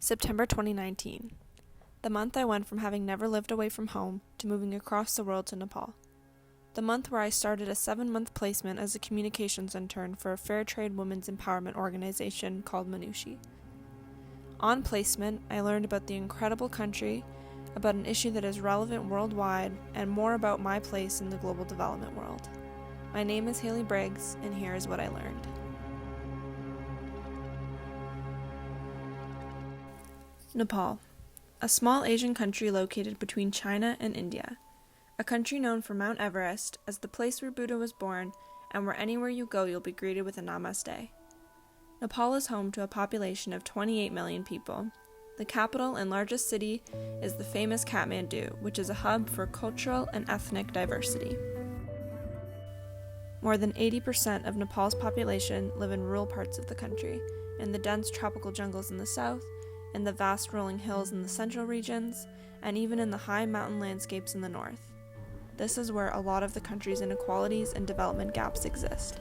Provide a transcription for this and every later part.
September 2019, the month I went from having never lived away from home to moving across the world to Nepal. The month where I started a 7-month placement as a communications intern for a fair trade women's empowerment organization called Manushi. On placement, I learned about the incredible country, about an issue that is relevant worldwide, and more about my place in the global development world. My name is Hailey Briggs, and here is what I learned. Nepal, a small Asian country located between China and India. A country known for Mount Everest as the place where Buddha was born, and where anywhere you go you'll be greeted with a namaste. Nepal is home to a population of 28 million people. The capital and largest city is the famous Kathmandu, which is a hub for cultural and ethnic diversity. More than 80% of Nepal's population live in rural parts of the country, in the dense tropical jungles in the south, in the vast rolling hills in the central regions, and even in the high mountain landscapes in the north. This is where a lot of the country's inequalities and development gaps exist.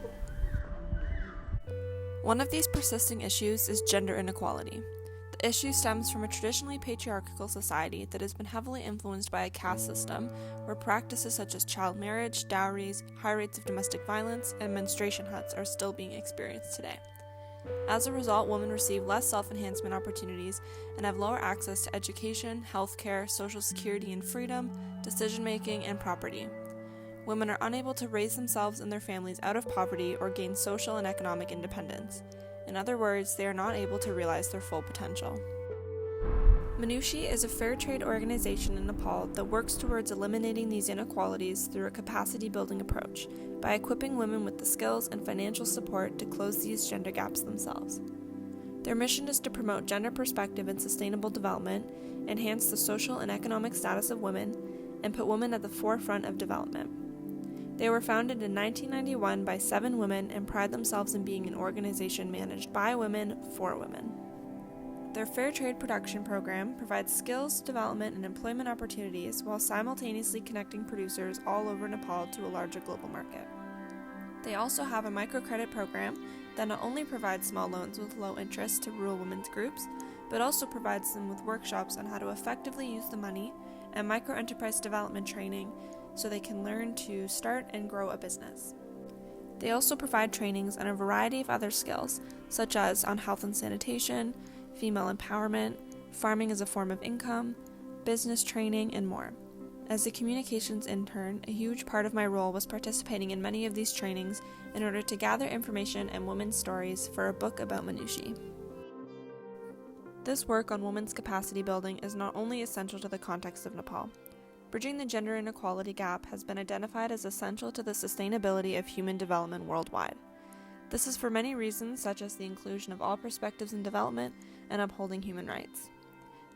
One of these persisting issues is gender inequality. The issue stems from a traditionally patriarchal society that has been heavily influenced by a caste system where practices such as child marriage, dowries, high rates of domestic violence, and menstruation huts are still being experienced today. As a result, women receive less self-enhancement opportunities and have lower access to education, healthcare, social security and freedom, decision-making, and property. Women are unable to raise themselves and their families out of poverty or gain social and economic independence. In other words, they are not able to realize their full potential. Manushi is a fair trade organization in Nepal that works towards eliminating these inequalities through a capacity-building approach by equipping women with the skills and financial support to close these gender gaps themselves. Their mission is to promote gender perspective and sustainable development, enhance the social and economic status of women, and put women at the forefront of development. They were founded in 1991 by 7 women and pride themselves in being an organization managed by women for women. Their Fair Trade Production Program provides skills, development, and employment opportunities while simultaneously connecting producers all over Nepal to a larger global market. They also have a microcredit program that not only provides small loans with low interest to rural women's groups, but also provides them with workshops on how to effectively use the money and microenterprise development training so they can learn to start and grow a business. They also provide trainings on a variety of other skills, such as on health and sanitation, female empowerment, farming as a form of income, business training, and more. As a communications intern, a huge part of my role was participating in many of these trainings in order to gather information and women's stories for a book about Manushi. This work on women's capacity building is not only essential to the context of Nepal. Bridging the gender inequality gap has been identified as essential to the sustainability of human development worldwide. This is for many reasons, such as the inclusion of all perspectives in development and upholding human rights.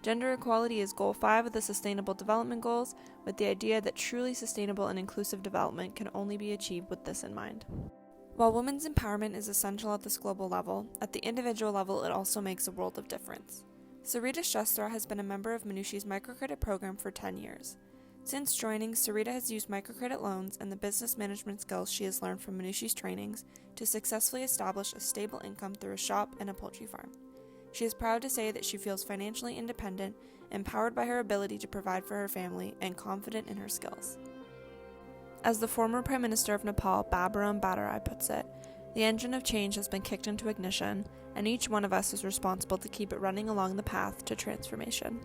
Gender equality is Goal 5 of the Sustainable Development Goals, with the idea that truly sustainable and inclusive development can only be achieved with this in mind. While women's empowerment is essential at this global level, at the individual level it also makes a world of difference. Sarita Shastra has been a member of Manushi's microcredit program for 10 years. Since joining, Sarita has used microcredit loans and the business management skills she has learned from Manushi's trainings to successfully establish a stable income through a shop and a poultry farm. She is proud to say that she feels financially independent, empowered by her ability to provide for her family, and confident in her skills. As the former Prime Minister of Nepal, Baburam Bhattarai, puts it, the engine of change has been kicked into ignition, and each one of us is responsible to keep it running along the path to transformation.